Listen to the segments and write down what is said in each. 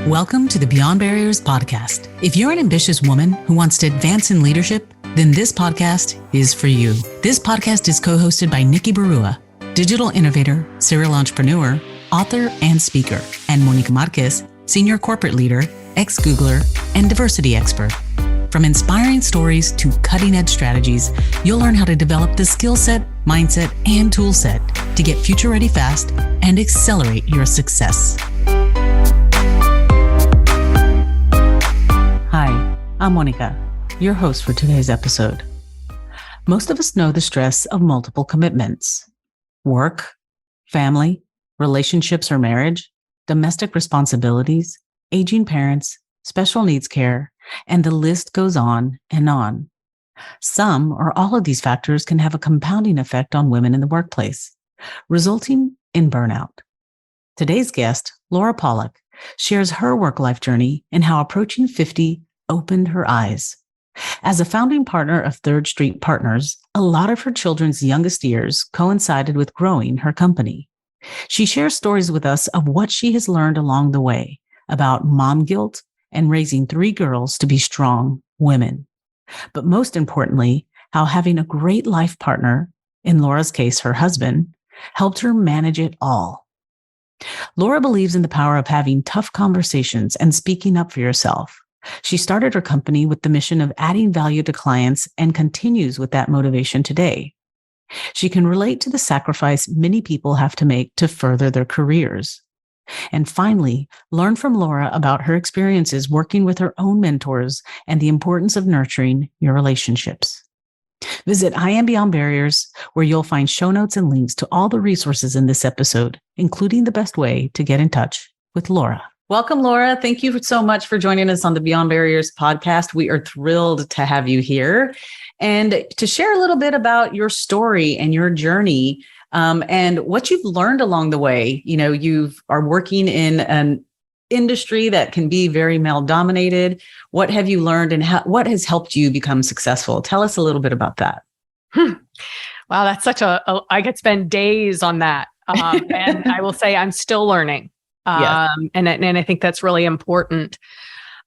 Welcome to the Beyond Barriers podcast. If you're an ambitious woman who wants to advance in leadership, then this podcast is for you. This podcast is co-hosted by Nikki Barua, digital innovator, serial entrepreneur, author, and speaker, and Monica Marquez, senior corporate leader, ex-Googler, and diversity expert. From inspiring stories to cutting-edge strategies, you'll learn how to develop the skill set, mindset, and tool set to get future-ready fast and accelerate your success. Hi, I'm Monica, your host for today's episode. Most of us know the stress of multiple commitments: work, family, relationships or marriage, domestic responsibilities, aging parents, special needs care, and the list goes on and on. Some or all of these factors can have a compounding effect on women in the workplace, resulting in burnout. Today's guest, Laura Pollock, shares her work-life journey and how approaching 50 opened her eyes. As a founding partner of Third Street Partners, a lot of her children's youngest years coincided with growing her company. She shares stories with us of what she has learned along the way about mom guilt and raising 3 girls to be strong women. But most importantly, how having a great life partner, in Laura's case, her husband, helped her manage it all. Laura believes in the power of having tough conversations and speaking up for yourself. She started her company with the mission of adding value to clients and continues with that motivation today. She can relate to the sacrifice many people have to make to further their careers. And finally, learn from Laura about her experiences working with her own mentors and the importance of nurturing your relationships. Visit I Am Beyond Barriers, where you'll find show notes and links to all the resources in this episode, including the best way to get in touch with Laura. Welcome, Laura. Thank you so much for joining us on the Beyond Barriers podcast. We are thrilled to have you here and to share a little bit about your story and your journey and what you've learned along the way. You know, you are working in an industry that can be very male dominated. What have you learned and what has helped you become successful? Tell us a little bit about that. Wow, that's such I could spend days on that. And I will say I'm still learning. Yes. And I think that's really important.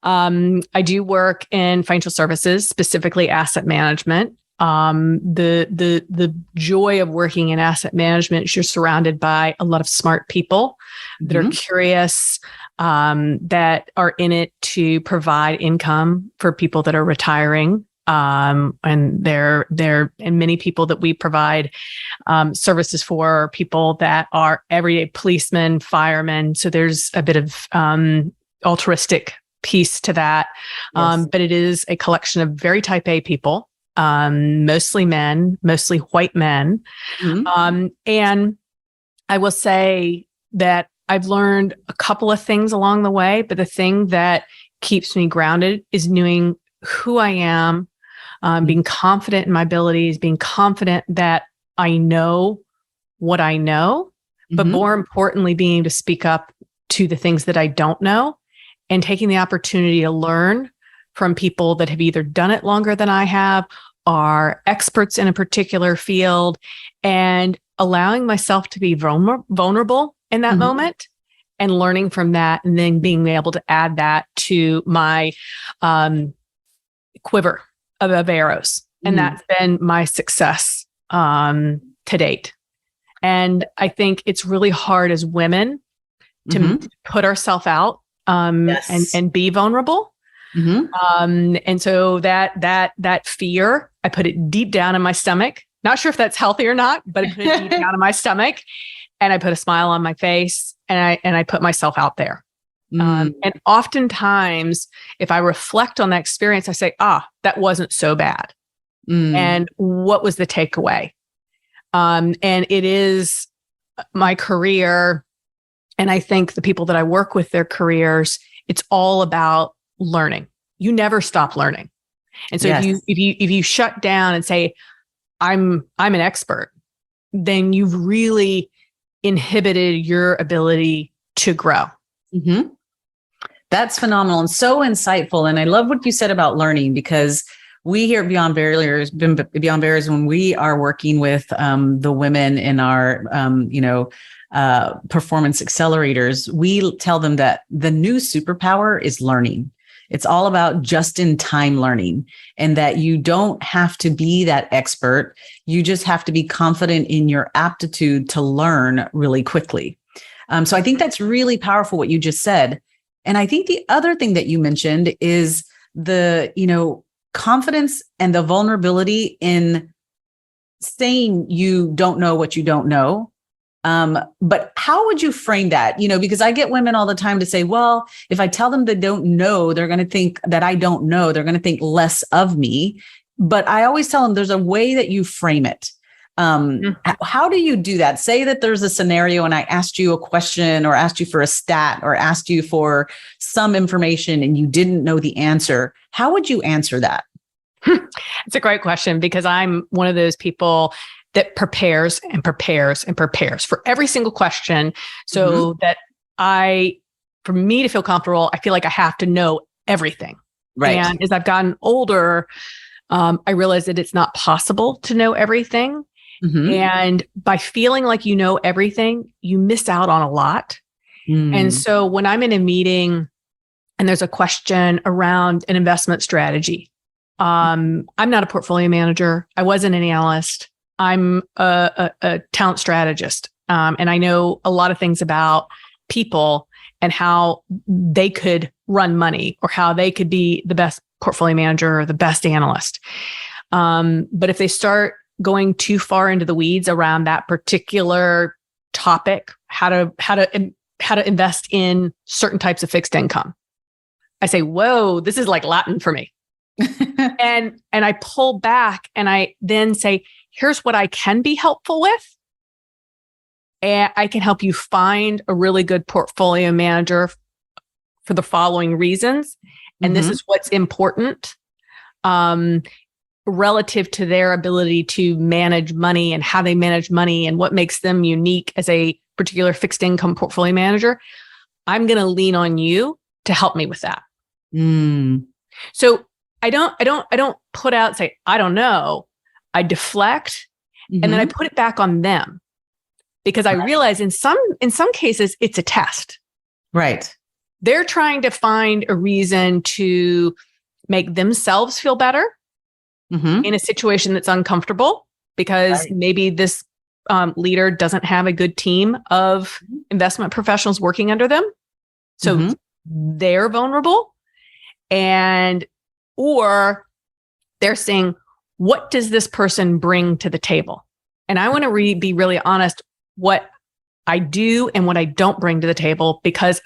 I do work in financial services, specifically asset management. The joy of working in asset management is you're surrounded by a lot of smart people that are curious, that are in it to provide income for people that are retiring. And many people that we provide services for people that are everyday policemen, firemen. So there's a bit of altruistic piece to that. Yes. But it is a collection of very type A people, mostly men, mostly white men. Mm-hmm. And I will say that I've learned a couple of things along the way, but the thing that keeps me grounded is knowing who I am, being confident in my abilities, being confident that I know what I know, but more importantly, being able to speak up to the things that I don't know and taking the opportunity to learn from people that have either done it longer than I have, are experts in a particular field, and allowing myself to be vulnerable in that moment and learning from that, and then being able to add that to my quiver of arrows. And that's been my success to date. And I think it's really hard as women to put ourselves out and be vulnerable. And so that fear, I put it deep down in my stomach. Not sure if that's healthy or not, but I put it deep down in my stomach, and I put a smile on my face, and I put myself out there. And oftentimes, if I reflect on that experience, I say, that wasn't so bad. And what was the takeaway? And it is my career. And I think the people that I work with, their careers, it's all about learning. You never stop learning. And so if you shut down and say, I'm an expert, then you've really inhibited your ability to grow. That's phenomenal and so insightful. And I love what you said about learning, because we here at Beyond Barriers, when we are working with the women in our, performance accelerators, we tell them that the new superpower is learning. It's all about just-in-time learning, and that you don't have to be that expert. You just have to be confident in your aptitude to learn really quickly. So I think that's really powerful what you just said. And I think the other thing that you mentioned is the, confidence and the vulnerability in saying you don't know what you don't know. But how would you frame that? Because I get women all the time to say, well, if I tell them they don't know, they're going to think that I don't know. They're going to think less of me. But I always tell them there's a way that you frame it. How do you do that? Say that there's a scenario and I asked you a question or asked you for a stat or asked you for some information and you didn't know the answer. How would you answer that? It's a great question, because I'm one of those people that prepares and prepares and prepares for every single question, so that for me to feel comfortable, I feel like I have to know everything. Right. And as I've gotten older, I realized that it's not possible to know everything. And by feeling like you know everything, you miss out on a lot. And so when I'm in a meeting and there's a question around an investment strategy, I'm not a portfolio manager. I wasn't an analyst. I'm a talent strategist. And I know a lot of things about people and how they could run money or how they could be the best portfolio manager or the best analyst. But if they start going too far into the weeds around that particular topic, how to invest in certain types of fixed income, I say, whoa, this is like Latin for me. and I pull back and I then say, here's what I can be helpful with. And I can help you find a really good portfolio manager for the following reasons. And this is what's important relative to their ability to manage money and how they manage money and what makes them unique as a particular fixed income portfolio manager. I'm going to lean on you to help me with that. So I don't put out and say, I don't know. I deflect and then I put it back on them, because I realize in some cases it's a test. Right. They're trying to find a reason to make themselves feel better in a situation that's uncomfortable, because maybe this leader doesn't have a good team of investment professionals working under them. So they're vulnerable, or they're saying, what does this person bring to the table? And I want to be really honest what I do and what I don't bring to the table, because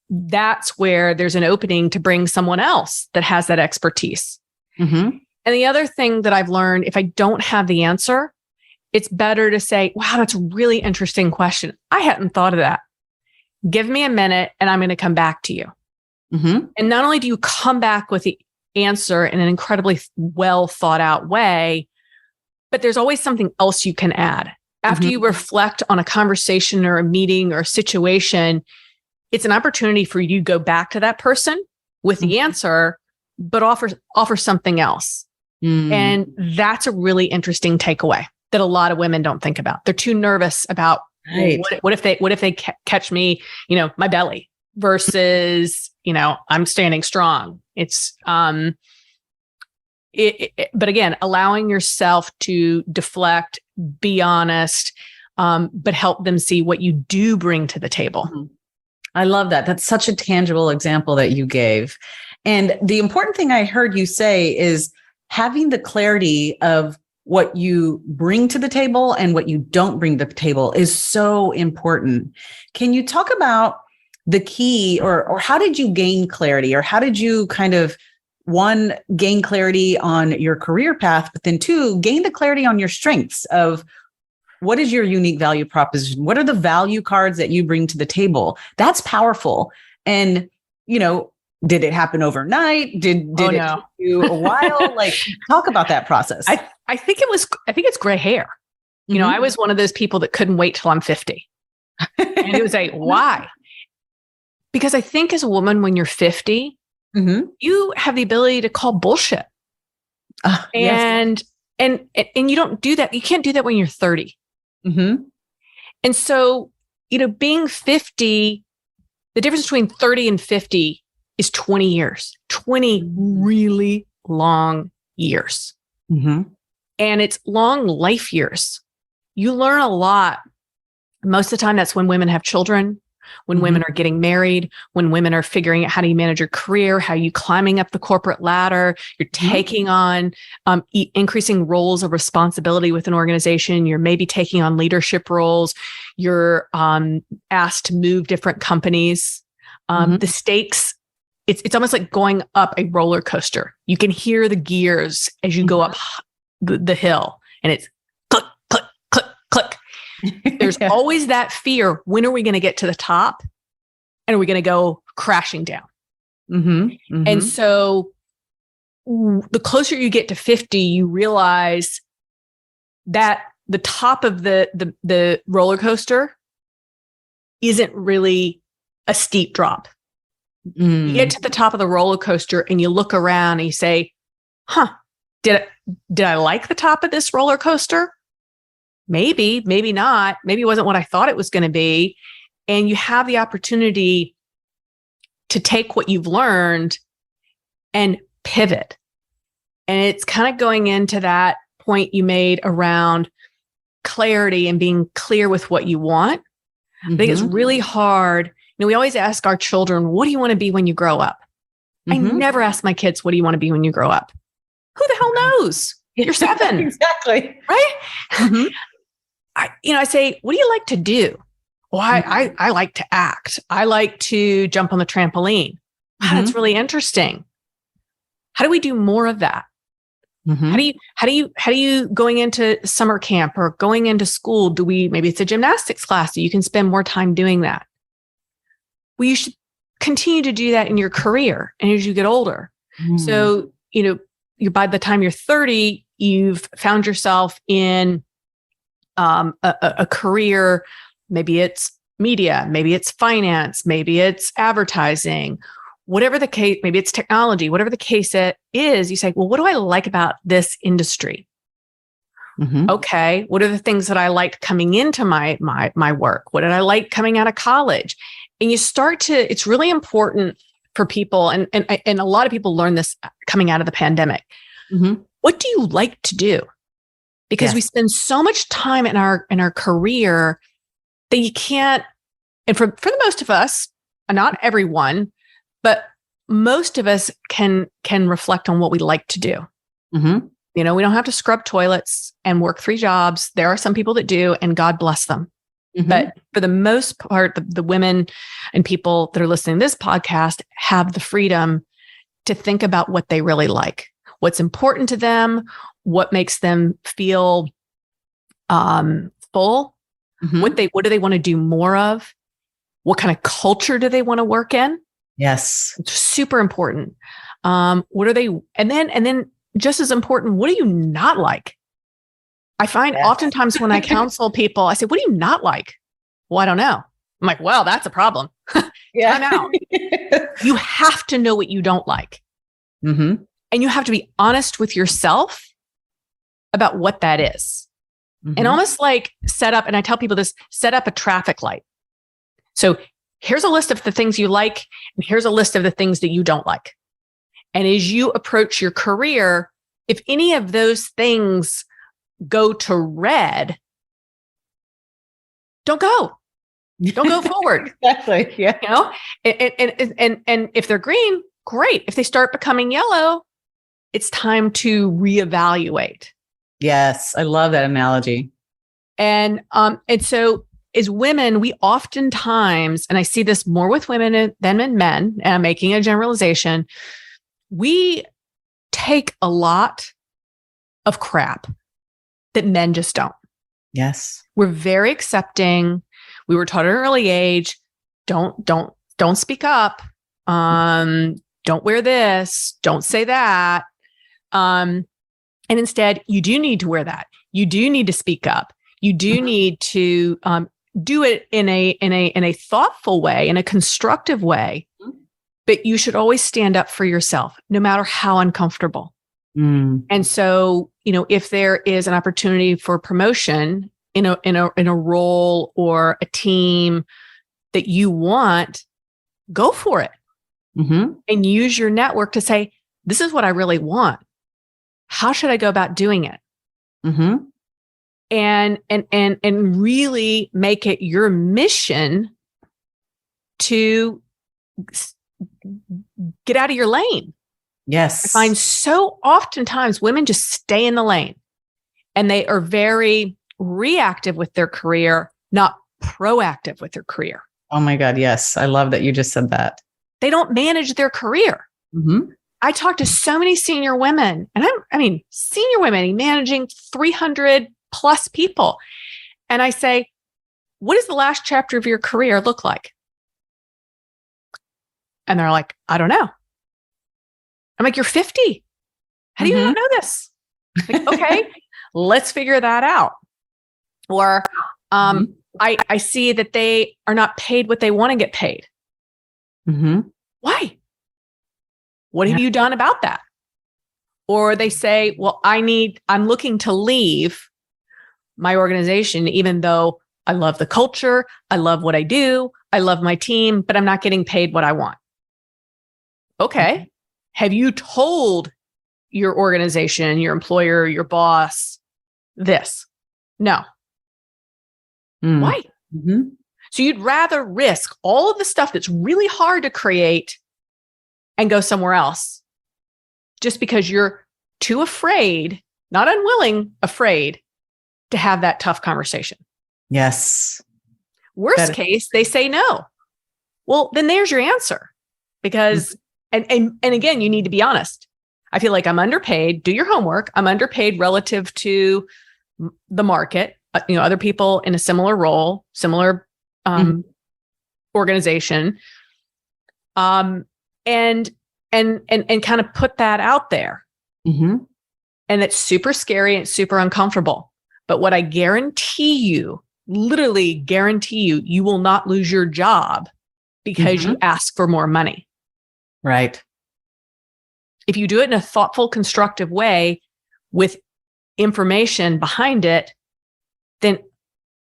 that's where there's an opening to bring someone else that has that expertise. And the other thing that I've learned, if I don't have the answer, it's better to say, wow, that's a really interesting question. I hadn't thought of that. Give me a minute and I'm going to come back to you. And not only do you come back with the answer in an incredibly well thought out way, but there's always something else you can add. After you reflect on a conversation or a meeting or a situation, it's an opportunity for you to go back to that person with the answer, but offer something else. And that's a really interesting takeaway that a lot of women don't think about. They're too nervous about what if they catch me, my belly versus, I'm standing strong. It's, but again, allowing yourself to deflect, be honest, but help them see what you do bring to the table. I love that. That's such a tangible example that you gave. And the important thing I heard you say is having the clarity of what you bring to the table and what you don't bring to the table is so important. Can you talk about the key, or how did you gain clarity, or how did you kind of, one, gain clarity on your career path, but then two, gain the clarity on your strengths of what is your unique value proposition? What are the value cards that you bring to the table? That's powerful. And, did it happen overnight? Did it take you a while? Talk about that process. I think it's gray hair. I was one of those people that couldn't wait till I'm 50. And it was like, why? Because I think as a woman, when you're 50, you have the ability to call bullshit. And you don't do that. You can't do that when you're 30. And so, being 50, the difference between 30 and 50 is 20 years, 20 really long years. Mm-hmm. And it's long life years. You learn a lot. Most of the time, that's when women have children, when women are getting married, when women are figuring out how do you manage your career, how are you climbing up the corporate ladder, you're taking on increasing roles of responsibility with an organization, you're maybe taking on leadership roles, you're asked to move different companies. The stakes, it's almost like going up a roller coaster. You can hear the gears as you go up the hill, and it's click, click, click, click. There's always that fear. When are we going to get to the top? And are we going to go crashing down? And so the closer you get to 50, you realize that the top of the roller coaster isn't really a steep drop. You get to the top of the roller coaster and you look around and you say, did I like the top of this roller coaster? Maybe, maybe not. Maybe it wasn't what I thought it was going to be. And you have the opportunity to take what you've learned and pivot. And it's kind of going into that point you made around clarity and being clear with what you want. I think it's really hard. We always ask our children, what do you want to be when you grow up? I never ask my kids, what do you want to be when you grow up? Who the hell knows? You're 7. Exactly. Right? I say, what do you like to do? Well, I like to act. I like to jump on the trampoline. Wow, that's really interesting. How do we do more of that? How do you going into summer camp or going into school? Maybe it's a gymnastics class, so you can spend more time doing that. Well, you should continue to do that in your career and as you get older. So, by the time you're 30, you've found yourself in a career. Maybe it's media, maybe it's finance, maybe it's advertising, whatever the case, maybe it's technology, whatever the case it is, you say, well, what do I like about this industry? Okay. What are the things that I liked coming into my work? What did I like coming out of college? And you start to, it's really important for people. And a lot of people learn this coming out of the pandemic. What do you like to do? Because we spend so much time in our career that you can't, and for the most of us, not everyone, but most of us can reflect on what we like to do. We don't have to scrub toilets and work 3 jobs. There are some people that do, and God bless them. But for the most part, the women and people that are listening to this podcast have the freedom to think about what they really like, what's important to them, what makes them feel full, what do they want to do more of, what kind of culture do they want to work in? Yes, it's super important. What are they? And then just as important, what do you not like? I find oftentimes when I counsel people, I say, what do you not like? Well, I don't know. I'm like, well, that's a problem. Time out. You have to know what you don't like. And you have to be honest with yourself about what that is. And almost like set up, and I tell people this, set up a traffic light. So here's a list of the things you like, and here's a list of the things that you don't like. And as you approach your career, if any of those things go to red, don't go forward. Exactly. Yeah. And if they're green, great. If they start becoming yellow, it's time to reevaluate. Yes. I love that analogy. And so as women, we oftentimes, and I see this more with women than in men, and I'm making a generalization, we take a lot of crap that men just don't. Yes. We're very accepting. We were taught at an early age, don't speak up. Don't wear this. Don't say that. And instead, you do need to wear that. You do need to speak up. You do need to do it in a thoughtful way, in a constructive way. But you should always stand up for yourself, no matter how uncomfortable. And so, if there is an opportunity for promotion in a role or a team that you want, go for it. And use your network to say, this is what I really want. How should I go about doing it? And really make it your mission to get out of your lane. Yes. I find so oftentimes women just stay in the lane and they are very reactive with their career, not proactive with their career. Oh my God. Yes. I love that you just said that. They don't manage their career. I talk to so many senior women, and I mean, senior women managing 300 plus people. And I say, what does the last chapter of your career look like? And they're like, I don't know. I'm like, you're 50. How do you not know this? Like, okay, let's figure that out. Or I see that they are not paid what they want to get paid. Why? What have you done about that? Or they say, well, I'm looking to leave my organization, even though I love the culture, I love what I do, I love my team, but I'm not getting paid what I want. Okay. Have you told your organization, your employer, your boss this? No. Why? So you'd rather risk all of the stuff that's really hard to create and go somewhere else just because you're too afraid, not unwilling, afraid to have that tough conversation. Yes. Worst case, they say no. Well, then there's your answer. Because, and again, you need to be honest. I feel like I'm underpaid. Do your homework. I'm underpaid relative to the market, other people in a similar role, similar organization. And kind of put that out there. And it's super scary and it's super uncomfortable. But what I guarantee you, literally guarantee you, you will not lose your job because you ask for more money. Right. If you do it in a thoughtful, constructive way with information behind it, then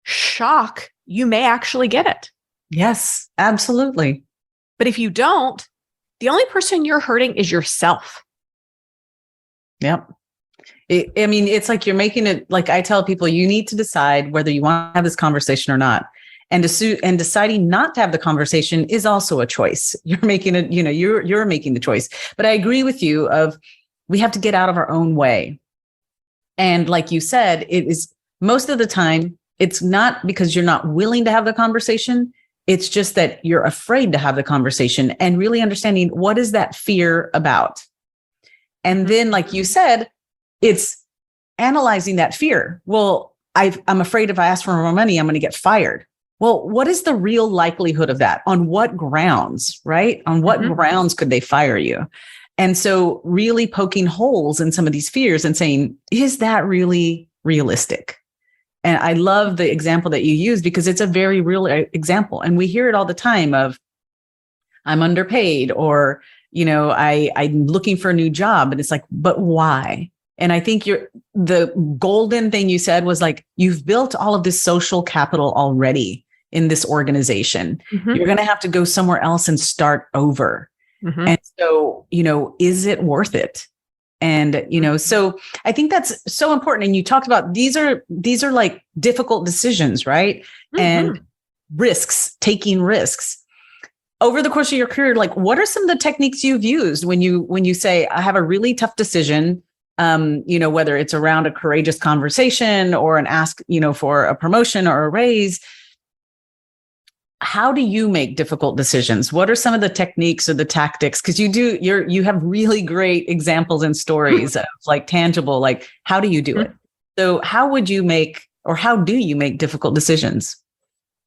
shock, you may actually get it. Yes, absolutely. But if you don't, the only person you're hurting is yourself. Yep. It's like you're making it, like I tell people, you need to decide whether you want to have this conversation or not. And deciding not to have the conversation is also a choice. You're making it, you're making the choice. But I agree with you we have to get out of our own way. And like you said, it is most of the time, it's not because you're not willing to have the conversation. It's just that you're afraid to have the conversation and really understanding what is that fear about. And then, like you said, it's analyzing that fear. Well, I'm afraid if I ask for more money, I'm going to get fired. Well, what is the real likelihood of that? On what grounds, right? On what grounds could they fire you? And so really poking holes in some of these fears and saying, is that really realistic? And I love the example that you use because it's a very real example. And we hear it all the time of, I'm underpaid or, I'm looking for a new job. And it's like, but why? And I think the golden thing you said was like, you've built all of this social capital already in this organization. You're going to have to go somewhere else and start over. And so, is it worth it? And, so I think that's so important. And you talked about these are like difficult decisions, right? And taking risks. Over the course of your career, like what are some of the techniques you've used when you say, I have a really tough decision, whether it's around a courageous conversation or an ask, for a promotion or a raise? How do you make difficult decisions? What are some of the techniques or the tactics? Because you have really great examples and stories of like tangible, like how do you do it? So how do you make difficult decisions?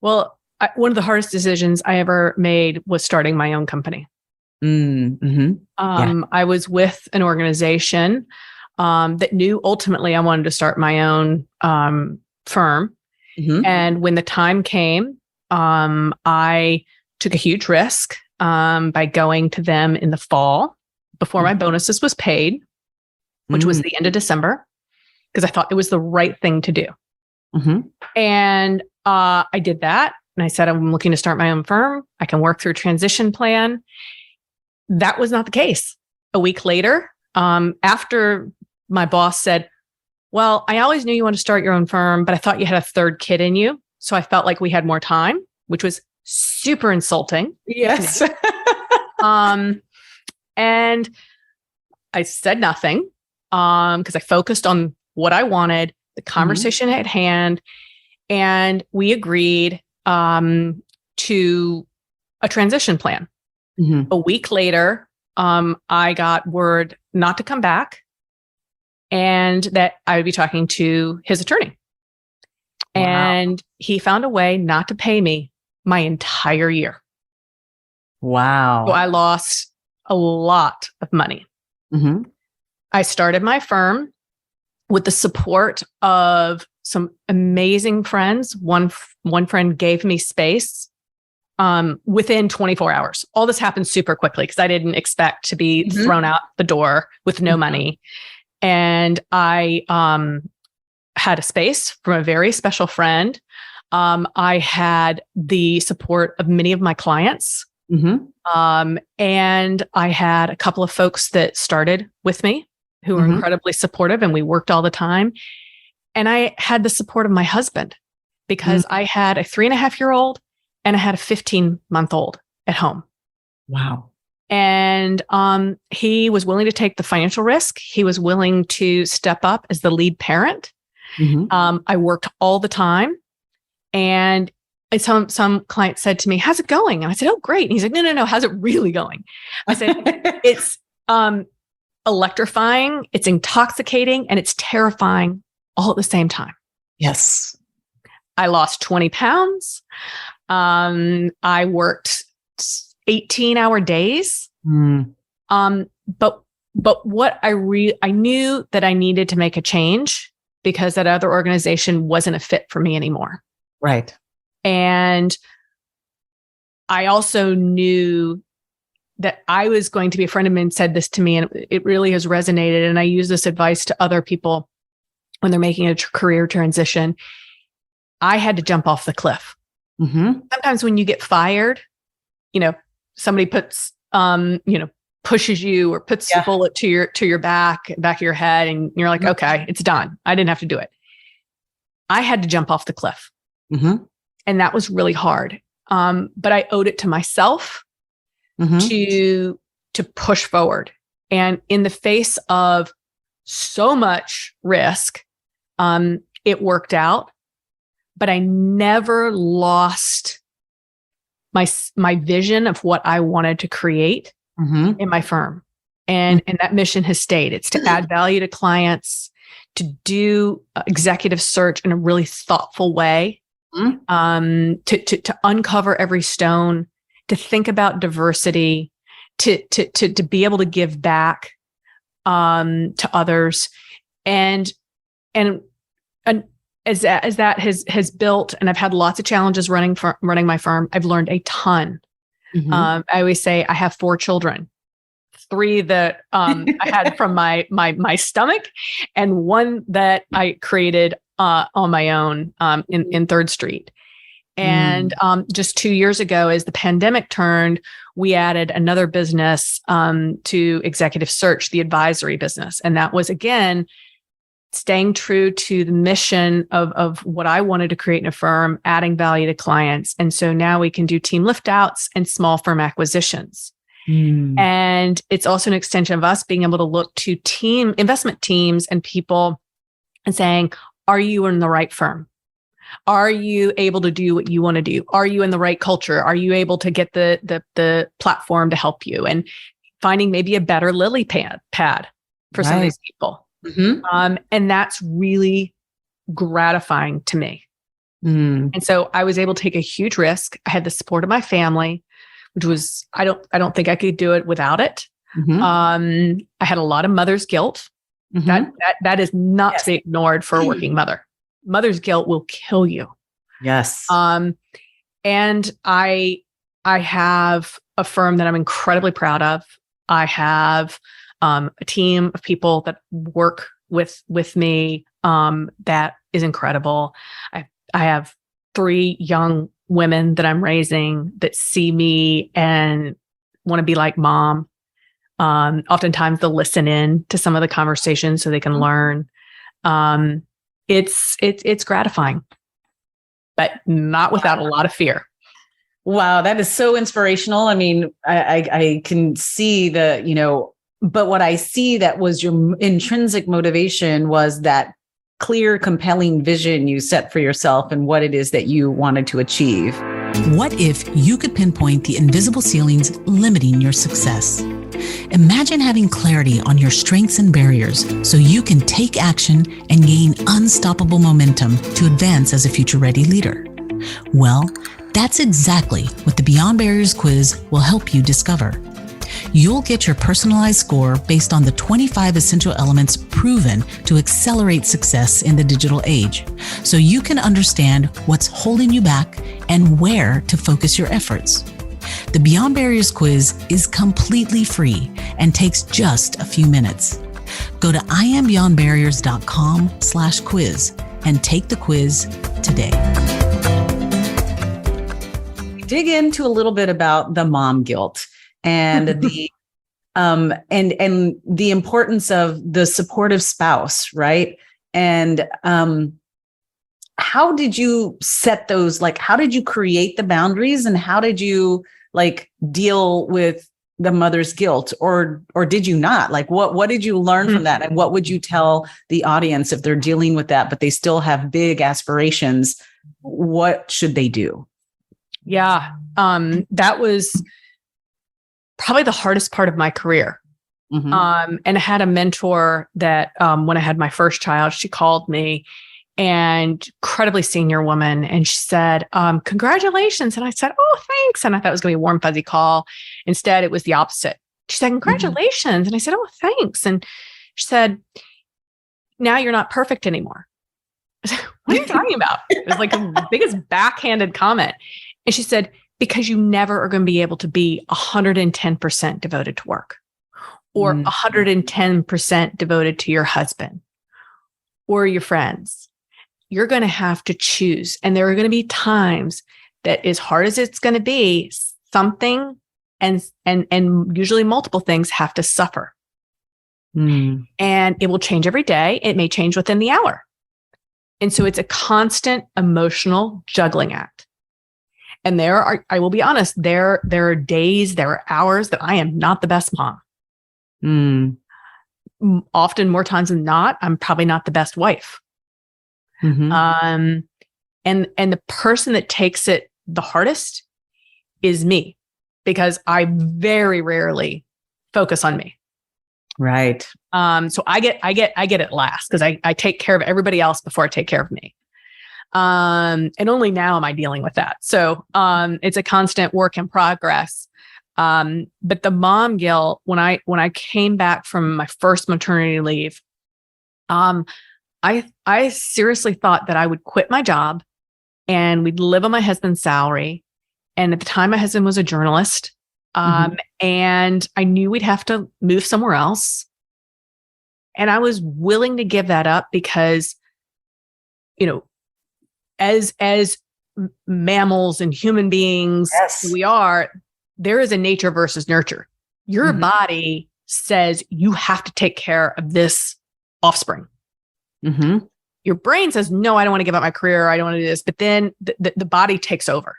Well, one of the hardest decisions I ever made was starting my own company. I was with an organization that knew ultimately I wanted to start my own firm. And when the time came, I took a huge risk by going to them in the fall before my bonuses was paid, which was the end of December, because I thought it was the right thing to do. Mm-hmm. And I did that. And I said, I'm looking to start my own firm. I can work through a transition plan. That was not the case. A week later, after my boss said, well, I always knew you wanted to start your own firm, but I thought you had a third kid in you. So I felt like we had more time, which was super insulting. Yes. And I said nothing because I focused on what I wanted, the conversation at hand, and we agreed to a transition plan. Mm-hmm. A week later, I got word not to come back and that I would be talking to his attorney. Wow. And he found a way not to pay me my entire year. Wow. So I lost a lot of money. Mm-hmm. I started my firm with the support of some amazing friends. One friend gave me space within 24 hours. All this happened super quickly because I didn't expect to be thrown out the door with no money. And I had a space from a very special friend. I had the support of many of my clients. And I had a couple of folks that started with me who were incredibly supportive, and we worked all the time. And I had the support of my husband because I had a 3.5-year-old and I had a 15-month-old at home. Wow. And he was willing to take the financial risk. He was willing to step up as the lead parent. I worked all the time. And some clients said to me, how's it going? And I said, oh, great. And he's like, no. How's it really going? I said, it's electrifying, it's intoxicating, and it's terrifying all at the same time. Yes. I lost 20 pounds. I worked 18-hour days. But what I knew that I needed to make a change because that other organization wasn't a fit for me anymore. Right. And I also knew that I was going to be, a friend of mine said this to me, and it really has resonated. And I use this advice to other people when they're making a career transition. I had to jump off the cliff. Sometimes when you get fired, somebody puts, pushes you or puts a bullet to your back of your head, and you're like, okay, it's done. I didn't have to do it. I had to jump off the cliff. And that was really hard. But I owed it to myself to push forward. And in the face of so much risk, it worked out. But I never lost my vision of what I wanted to create in my firm. And that mission has stayed. It's to add value to clients, to do executive search in a really thoughtful way, to uncover every stone, to think about diversity, to be able to give back to others, and as that has built, and I've had lots of challenges running my firm, I've learned a ton. I always say I have 4 children, 3 that I had from my stomach, and 1 that I created on my own in 3rd Street. And just 2 years ago, as the pandemic turned, we added another business to executive search, the advisory business. And that was, again, staying true to the mission of what I wanted to create in a firm, adding value to clients. And so now we can do team lift outs and small firm acquisitions. And it's also an extension of us being able to look to investment teams and people and saying, are you in the right firm? Are you able to do what you want to do? Are you in the right culture? Are you able to get the platform to help you? And finding maybe a better lily pad for some of these people. And that's really gratifying to me. And so I was able to take a huge risk. I had the support of my family, which was, I don't think I could do it without it. I had a lot of mother's guilt. That is not to be ignored for a working mother. Mother's guilt will kill you. Yes. And I have a firm that I'm incredibly proud of. I have a team of people that work with me. that is incredible. I have 3 young women that I'm raising that see me and want to be like mom. Oftentimes they'll listen in to some of the conversations so they can learn. It's gratifying, but not without a lot of fear. Wow, that is so inspirational. I mean, I can see but what I see that was your intrinsic motivation was that clear, compelling vision you set for yourself and what it is that you wanted to achieve. What if you could pinpoint the invisible ceilings limiting your success? Imagine having clarity on your strengths and barriers so you can take action and gain unstoppable momentum to advance as a future-ready leader. Well, that's exactly what the Beyond Barriers quiz will help you discover. You'll get your personalized score based on the 25 essential elements proven to accelerate success in the digital age, so you can understand what's holding you back and where to focus your efforts. The Beyond Barriers quiz is completely free and takes just a few minutes. Go to iambeyondbarriers.com/quiz and take the quiz today. Dig into a little bit about the mom guilt and the and the importance of the supportive spouse, right? And how did you set those? Like, how did you create the boundaries, and how did you deal with the mother's guilt, or did you not? Like, what did you learn from that, and what would you tell the audience if they're dealing with that, but they still have big aspirations? What should they do? Yeah, that was probably the hardest part of my career. And I had a mentor that when I had my first child, she called me, and incredibly senior woman. And she said, congratulations. And I said, oh, thanks. And I thought it was going to be a warm, fuzzy call. Instead, it was the opposite. She said, congratulations. And I said, oh, thanks. And she said, now you're not perfect anymore. I said, what are you talking about? It was like the biggest backhanded comment. And she said, because you never are going to be able to be 110% devoted to work, or 110% devoted to your husband or your friends. You're going to have to choose. And there are going to be times that, as hard as it's going to be, something and usually multiple things have to suffer. And it will change every day. It may change within the hour. And so it's a constant emotional juggling act. And I will be honest, there are days, there are hours that I am not the best mom. Often, more times than not, I'm probably not the best wife. And the person that takes it the hardest is me, because I very rarely focus on me. Right. So I get it last, because I take care of everybody else before I take care of me. And only now am I dealing with that. So it's a constant work in progress. But the mom guilt, when I came back from my first maternity leave, I seriously thought that I would quit my job and we'd live on my husband's salary. And at the time, my husband was a journalist. And I knew we'd have to move somewhere else. And I was willing to give that up because, as mammals and human beings, there is a nature versus nurture. Your body says you have to take care of this offspring. Your brain says, no, I don't want to give up my career. I don't want to do this. But then the body takes over.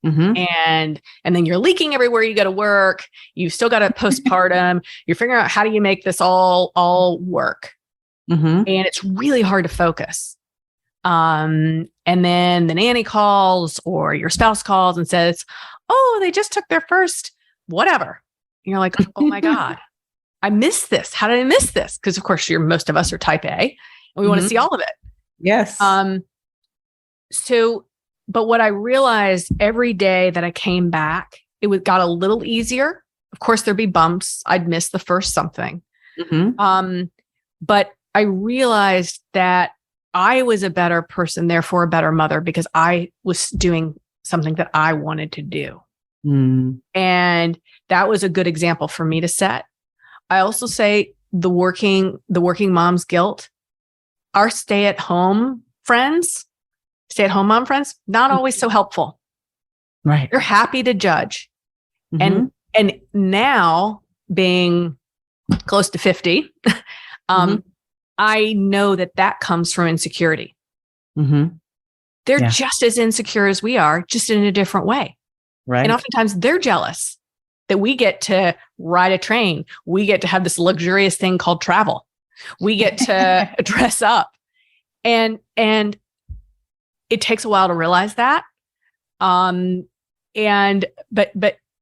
And then you're leaking everywhere you go to work. You've still got a postpartum. You're figuring out, how do you make this all work? And it's really hard to focus. And then the nanny calls, or your spouse calls and says, oh, they just took their first whatever. And you're like, oh my God, I missed this. How did I miss this? Because of course, most of us are type A, and we want to see all of it. Yes. But what I realized every day that I came back, it got a little easier. Of course, there'd be bumps. I'd miss the first something. But I realized that I was a better person, therefore a better mother, because I was doing something that I wanted to do. And that was a good example for me to set. I also say the working mom's guilt. our stay-at-home mom friends, not always so helpful. Right. They're happy to judge. Mm-hmm. And now being close to 50, I know that comes from insecurity. Mm-hmm. They're just as insecure as we are, just in a different way. Right. And oftentimes they're jealous that we get to ride a train. We get to have this luxurious thing called travel. We get to dress up. And it takes a while to realize that. But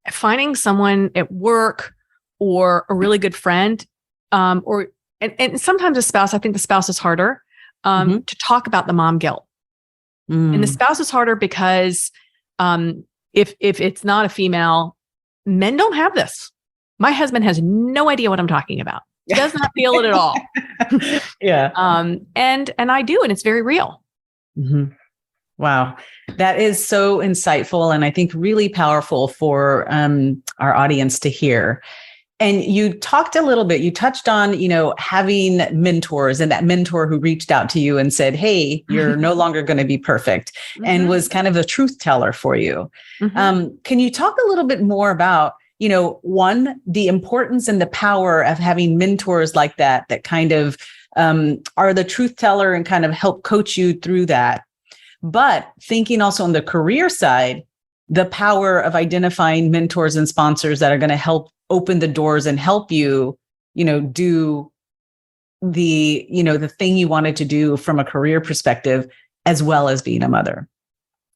finding someone at work or a really good friend, and sometimes a spouse, I think the spouse is harder, to talk about the mom guilt. And the spouse is harder because if it's not a female, men don't have this. My husband has no idea what I'm talking about. Does not feel it at all. Yeah. And I do, and it's very real. Mm-hmm. Wow. That is so insightful and I think really powerful for our audience to hear. And you talked a little bit, you touched on, having mentors and that mentor who reached out to you and said, hey, you're no longer going to be perfect, and was kind of a truth teller for you. Can you talk a little bit more about, one, the importance and the power of having mentors like that kind of are the truth teller and kind of help coach you through that? But thinking also on the career side, the power of identifying mentors and sponsors that are going to help open the doors and help you, do the thing you wanted to do from a career perspective, as well as being a mother.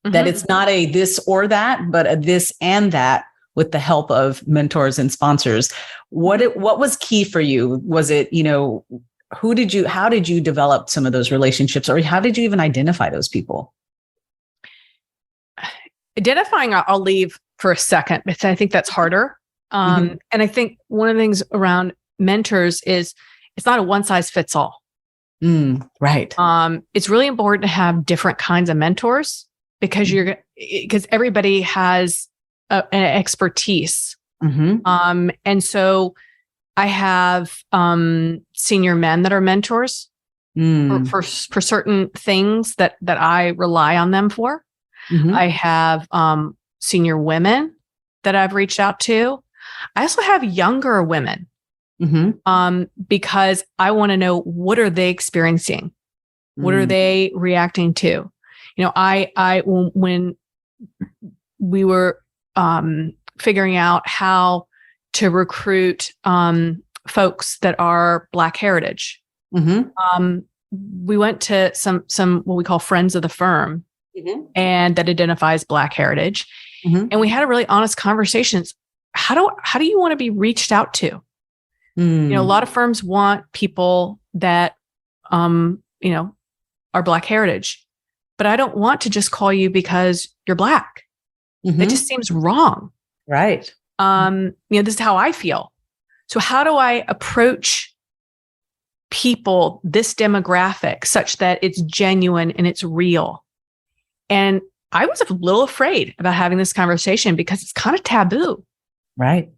That it's not a this or that, but a this and that with the help of mentors and sponsors. What was key for you? Was it, how did you develop some of those relationships, or how did you even identify those people? Identifying, I'll leave for a second, because I think that's harder. And I think one of the things around mentors is it's not a one size fits all. Right. It's really important to have different kinds of mentors because because everybody has an expertise. And so I have senior men that are mentors for certain things that I rely on them for. I have senior women that I've reached out to. I also have younger women because I want to know, what are they experiencing? What are they reacting to? When we were figuring out how to recruit folks that are Black heritage, we went to some what we call friends of the firm, and that identifies Black heritage. And we had a really honest conversations. How do you want to be reached out to? A lot of firms want people that, are Black heritage, but I don't want to just call you because you're Black. It just seems wrong. Right. This is how I feel. So how do I approach people, this demographic, such that it's genuine and it's real? And I was a little afraid about having this conversation because it's kind of taboo. Right.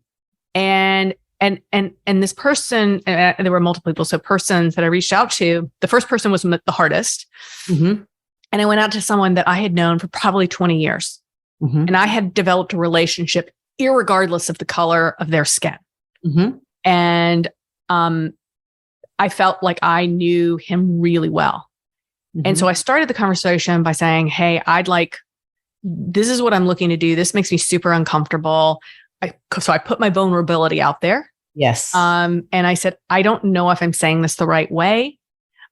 And this person, there were multiple people. So persons that I reached out to, the first person was the hardest. And I went out to someone that I had known for probably 20 years. And I had developed a relationship irregardless of the color of their skin. And I felt like I knew him really well. And so I started the conversation by saying, hey, this is what I'm looking to do. This makes me super uncomfortable. So I put my vulnerability out there. Yes. And I said, I don't know if I'm saying this the right way.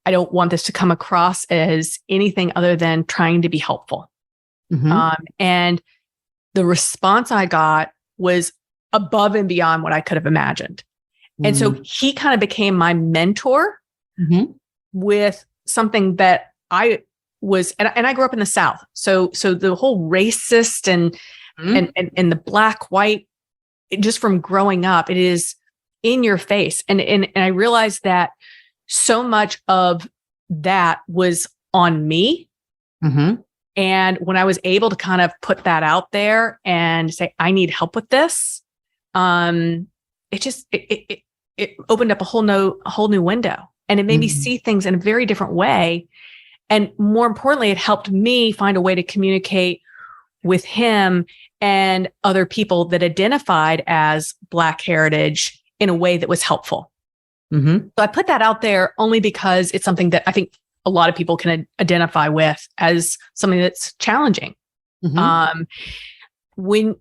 I don't want this to come across as anything other than trying to be helpful. And the response I got was above and beyond what I could have imagined. And so he kind of became my mentor with something that I was, and I grew up in the South. So the whole racist and the Black, white, just from growing up, it is in your face. And I realized that so much of that was on me. And when I was able to kind of put that out there and say, I need help with this, it opened up a whole new window. and it made me see things in a very different way. And more importantly, it helped me find a way to communicate with him and other people that identified as Black heritage in a way that was helpful. So I put that out there only because it's something that I think a lot of people can identify with as something that's challenging. When,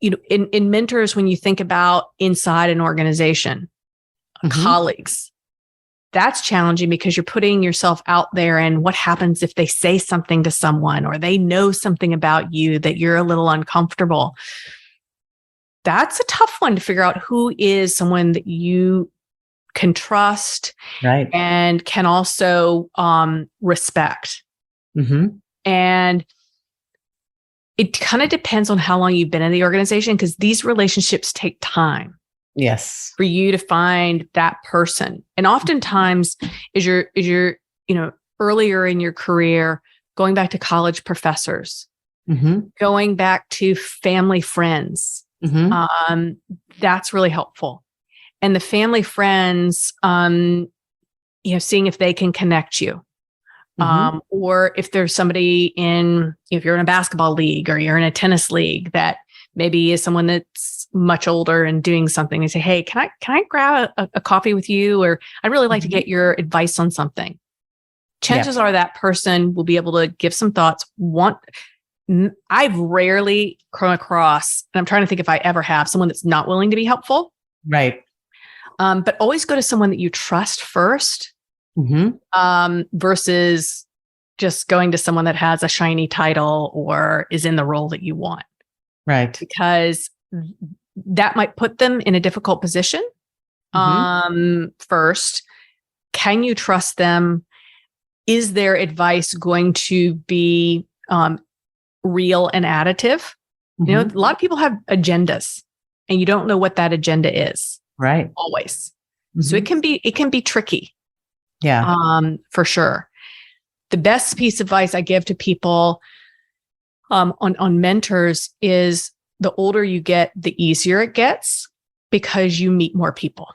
in mentors, when you think about inside an organization, colleagues, that's challenging because you're putting yourself out there, and what happens if they say something to someone or they know something about you that you're a little uncomfortable. That's a tough one to figure out who is someone that you can trust, right, and can also respect. And it kind of depends on how long you've been in the organization, because these relationships take time. Yes. For you to find that person. And oftentimes as you're, earlier in your career, going back to college professors, going back to family friends, that's really helpful. And the family friends, seeing if they can connect you. Or if there's somebody if you're in a basketball league or you're in a tennis league that maybe is someone that's much older and doing something, and say, hey, can I grab a coffee with you? Or I'd really like to get your advice on something. Chances are that person will be able to give some thoughts. I've rarely come across, and I'm trying to think if I ever have, someone that's not willing to be helpful. Right. But always go to someone that you trust first, versus just going to someone that has a shiny title or is in the role that you want. Right. Because that might put them in a difficult position. First, can you trust them? Is their advice going to be real and additive? A lot of people have agendas, and you don't know what that agenda is. Right. Always. So it can be tricky. Yeah. For sure. The best piece of advice I give to people on mentors is, the older you get, the easier it gets, because you meet more people.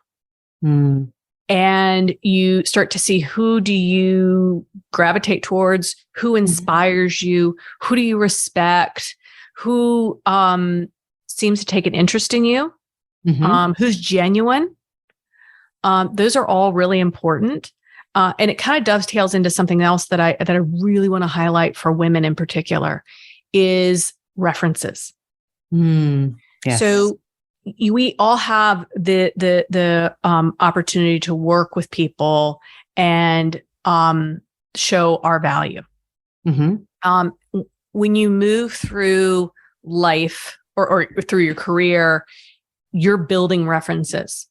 And you start to see, who do you gravitate towards, who inspires you, who do you respect, who seems to take an interest in you, who's genuine. Those are all really important. And it kind of dovetails into something else that I really want to highlight for women in particular, is references. Yes. So we all have the opportunity to work with people and show our value. When you move through life or through your career, you're building references.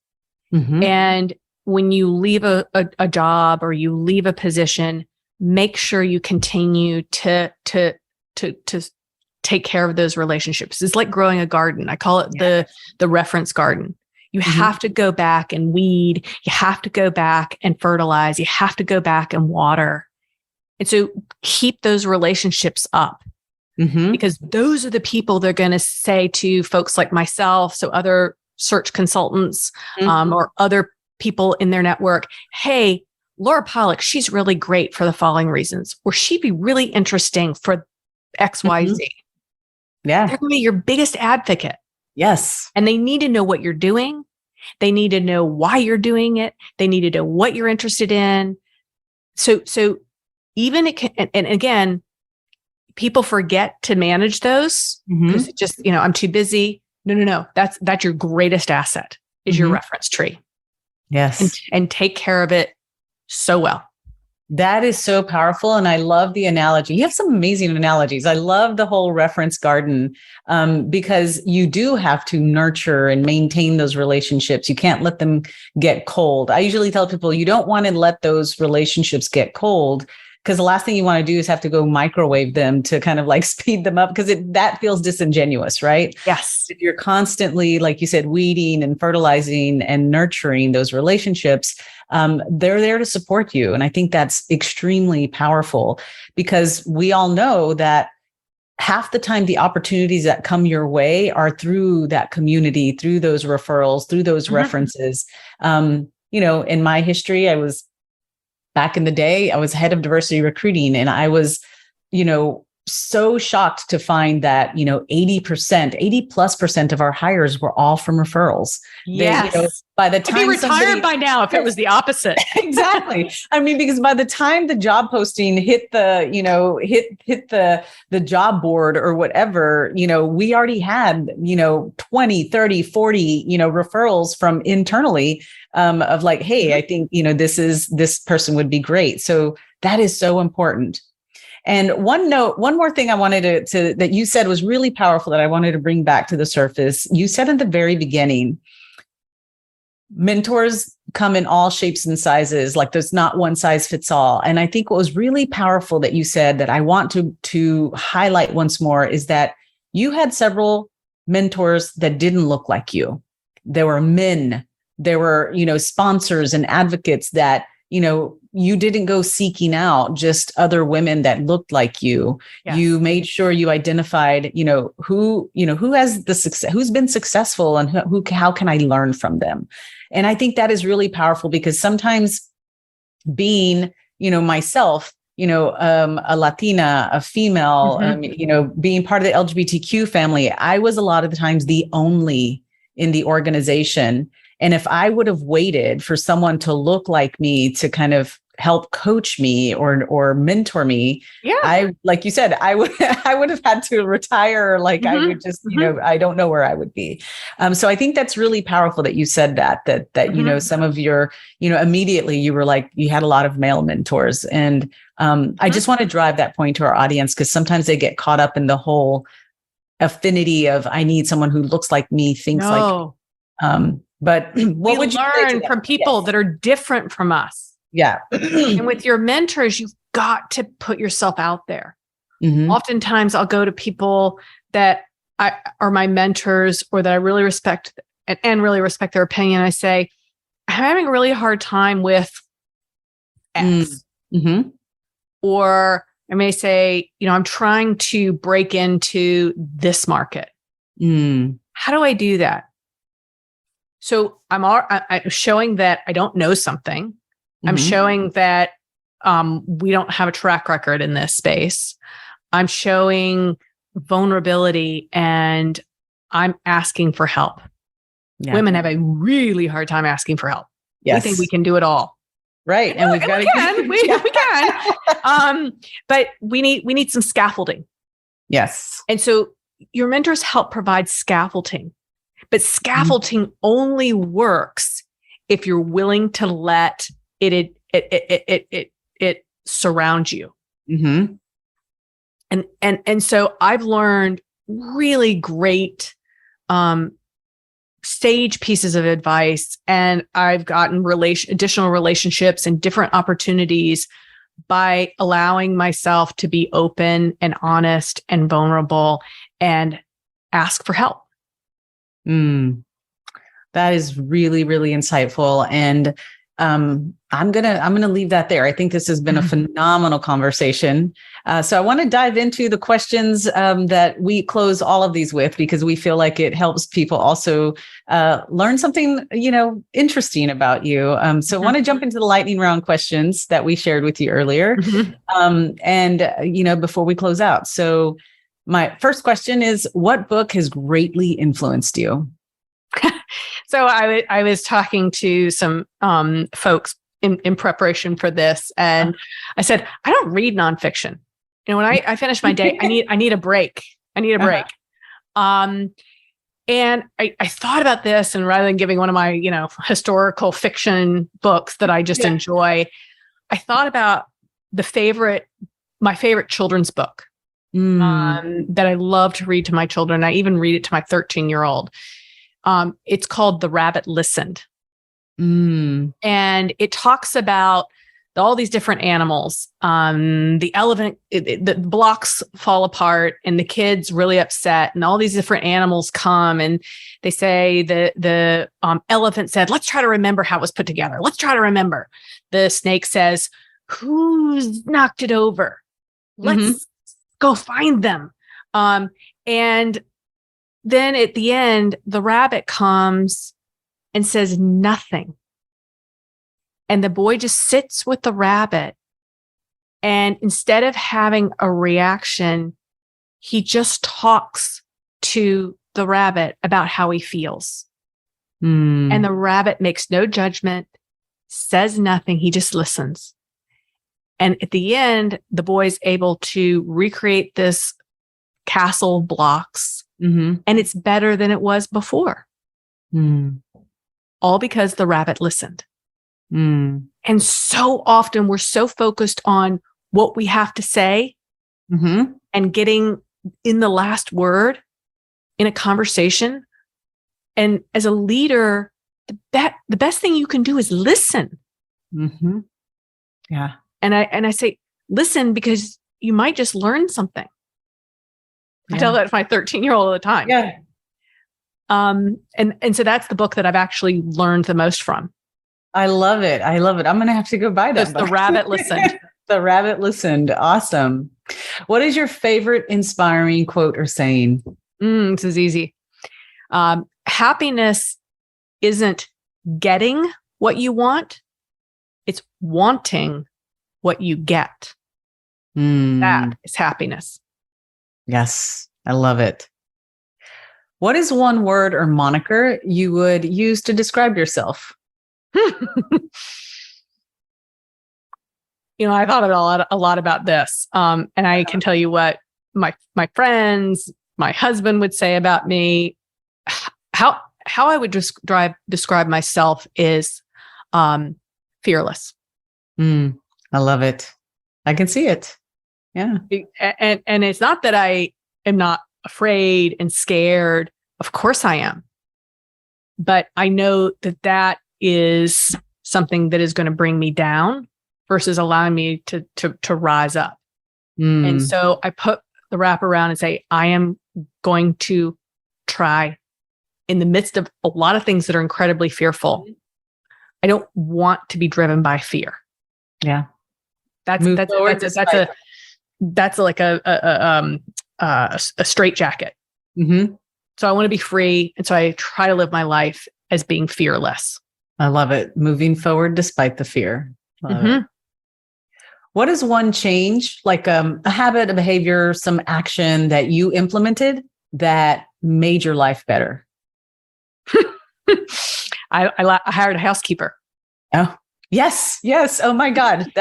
And when you leave a job or you leave a position, make sure you continue to take care of those relationships. It's like growing a garden. I call it the reference garden. You have to go back and weed. You have to go back and fertilize. You have to go back and water. And so keep those relationships up, because those are the people they're going to say to folks like myself, so other search consultants, or other people in their network, hey, Laura Pollock, she's really great for the following reasons, or she'd be really interesting for XYZ. Yeah. They're going to be your biggest advocate. Yes. And they need to know what you're doing. They need to know why you're doing it. They need to know what you're interested in. So even it can, and again, people forget to manage those because it just, I'm too busy. No. That's your greatest asset is your reference tree. Yes. And take care of it so well. That is so powerful. And I love the analogy. You have some amazing analogies. I love the whole reference garden, because you do have to nurture and maintain those relationships. You can't let them get cold. I usually tell people you don't want to let those relationships get cold, because the last thing you want to do is have to go microwave them to kind of like speed them up, because that feels disingenuous, right? Yes. If you're constantly, like you said, weeding and fertilizing and nurturing those relationships, they're there to support you. And I think that's extremely powerful, because we all know that half the time the opportunities that come your way are through that community, through those referrals, through those references. in my history, I was back in the day, I was head of diversity recruiting, and I was, so shocked to find that, 80+ % of our hires were all from referrals. Yes. By the I'd time be retired by now if it was the opposite. Exactly. I mean, because by the time the job posting hit the, hit the job board or whatever, we already had, 20, 30, 40, referrals from internally, of like, hey, I think, this person would be great. So that is so important. And one more thing I wanted to that you said was really powerful that I wanted to bring back to the surface. You said in the very beginning, mentors come in all shapes and sizes. Like there's not one size fits all. And I think what was really powerful that you said that I want to highlight once more is that you had several mentors that didn't look like you. There were men, there were, sponsors and advocates that, you didn't go seeking out just other women that looked like you. Yes. You made sure you identified, who has the success, who's been successful, and how can I learn from them? And I think that is really powerful because sometimes being, myself, a Latina, a female, being part of the LGBTQ family, I was a lot of the times the only in the organization. And if I would have waited for someone to look like me to kind of help coach me or mentor me, like you said, I would have had to retire. Like I would just, I don't know where I would be. So I think that's really powerful that you said that some of your, immediately you were like, you had a lot of male mentors. And I just want to drive that point to our audience, because sometimes they get caught up in the whole affinity of, I need someone who looks like me, thinks like, but what would you learn from people that are different from us? Yeah. And with your mentors, you've got to put yourself out there. Oftentimes I'll go to people that are my mentors or that I really respect and really respect their opinion. I say, I'm having a really hard time with X. Or I may say, I'm trying to break into this market. How do I do that? So I'm showing that I don't know something. I'm showing that we don't have a track record in this space. I'm showing vulnerability, and I'm asking for help. Yeah. Women have a really hard time asking for help. Yes. We think we can do it all. Right. And we've got we can. But we need some scaffolding. Yes. And so your mentors help provide scaffolding. But scaffolding only works if you're willing to let it surround you. And so I've learned really great sage pieces of advice, and I've gotten additional relationships and different opportunities by allowing myself to be open and honest and vulnerable and ask for help. That is really, really insightful. And I'm gonna leave that there. I think this has been a phenomenal conversation. So I want to dive into the questions that we close all of these with, because we feel like it helps people also learn something, interesting about you. So I want to jump into the lightning round questions that we shared with you earlier. Before we close out. So my first question is, what book has greatly influenced you? So I was talking to some folks in preparation for this, and I said, I don't read nonfiction. When I finish my day, I need a break. I need a break. And I thought about this, and rather than giving one of my, historical fiction books that I just enjoy, I thought about my favorite children's book that I love to read to my children. I even read it to my 13-year-old. It's called The Rabbit Listened. And it talks about all these different animals. The elephant, the blocks fall apart, and the kid's really upset, and all these different animals come, and they say the elephant said, let's try to remember how it was put together. Let's try to remember. The snake says, who's knocked it over? Let's go find them. And then at the end, the rabbit comes and says nothing. And the boy just sits with the rabbit. And instead of having a reaction, he just talks to the rabbit about how he feels. And the rabbit makes no judgment, says nothing. He just listens. And at the end, the boy's able to recreate this castle of blocks. And it's better than it was before. All because the rabbit listened. And so often we're so focused on what we have to say and getting in the last word in a conversation. And as a leader, the best thing you can do is listen. Yeah. And I say, listen, because you might just learn something. I tell that to my 13-year-old all the time. Yeah. And so that's the book that I've actually learned the most from. I love it. I love it. I'm going to have to go buy that book. The rabbit listened. The rabbit listened. Awesome. What is your favorite inspiring quote or saying? This is easy. Happiness isn't getting what you want. It's wanting what you get. That is happiness. Yes. I love it. What is one word or moniker you would use to describe yourself? I thought a lot about this. And I can tell you what my friends, my husband would say about me. How I would describe myself is fearless. I love it. I can see it. Yeah. And it's not that I am not afraid and scared. Of course I am. But I know that is something that is going to bring me down versus allowing me to rise up. And so I put the wrap around and say, I am going to try in the midst of a lot of things that are incredibly fearful. I don't want to be driven by fear. Yeah. That's like a straitjacket. So I want to be free. And so I try to live my life as being fearless. I love it. Moving forward despite the fear. Love it. What is one change, like a habit, a behavior, some action that you implemented that made your life better? I hired a housekeeper. Oh, yes. Yes. Oh my God.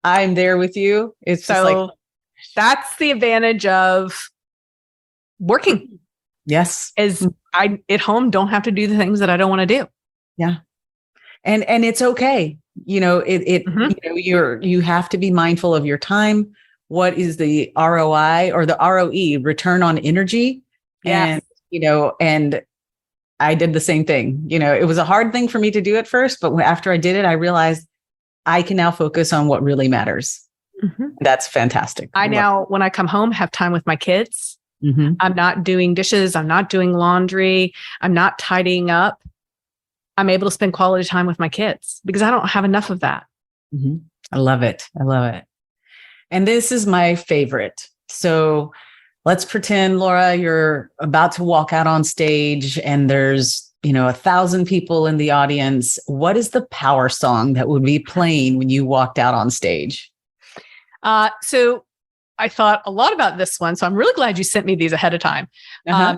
I'm there with you. It's so just like, that's the advantage of working. Yes. Is I at home don't have to do the things that I don't want to do. Yeah. And it's okay. You have to be mindful of your time. What is the ROI or the ROE, return on energy? Yes. And I did the same thing. It was a hard thing for me to do at first, but after I did it, I realized I can now focus on what really matters. That's fantastic. I now, when I come home, have time with my kids. I'm not doing dishes. I'm not doing laundry. I'm not tidying up. I'm able to spend quality time with my kids because I don't have enough of that. I love it. I love it. And this is my favorite. So let's pretend, Laura, you're about to walk out on stage and there's, 1,000 people in the audience. What is the power song that would be playing when you walked out on stage? So I thought a lot about this one. So I'm really glad you sent me these ahead of time. I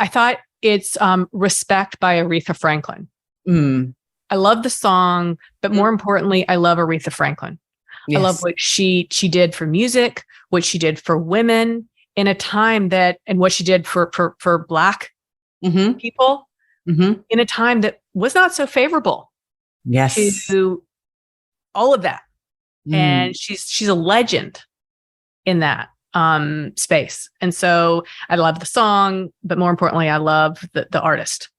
thought it's Respect by Aretha Franklin. I love the song, but more importantly, I love Aretha Franklin. Yes. I love what she did for music, what she did for women in a time and what she did for Black people in a time that was not so favorable. Yes. To all of that. And she's a legend in that space. And so I love the song, but more importantly, I love the artist.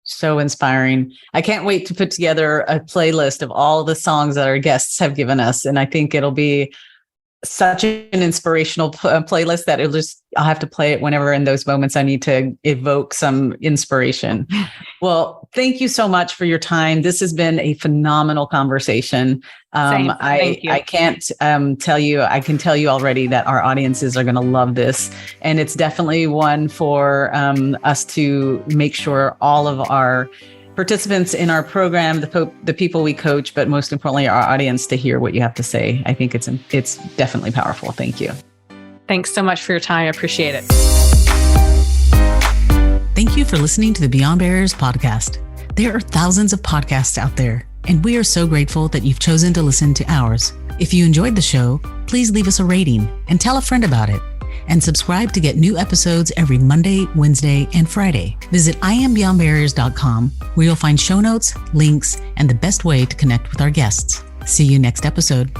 So inspiring. I can't wait to put together a playlist of all the songs that our guests have given us. And I think it'll be such an inspirational playlist that I'll have to play it whenever in those moments I need to evoke some inspiration. Well, thank you so much for your time. This has been a phenomenal conversation. Thank you. I can't tell you, I can tell you already that our audiences are going to love this. And it's definitely one for us to make sure all of our participants in our program, the people we coach, but most importantly, our audience to hear what you have to say. I think it's definitely powerful. Thank you. Thanks so much for your time. I appreciate it. Thank you for listening to the Beyond Barriers podcast. There are thousands of podcasts out there, and we are so grateful that you've chosen to listen to ours. If you enjoyed the show, please leave us a rating and tell a friend about it. And subscribe to get new episodes every Monday, Wednesday, and Friday. Visit IamBeyondBarriers.com, where you'll find show notes, links, and the best way to connect with our guests. See you next episode.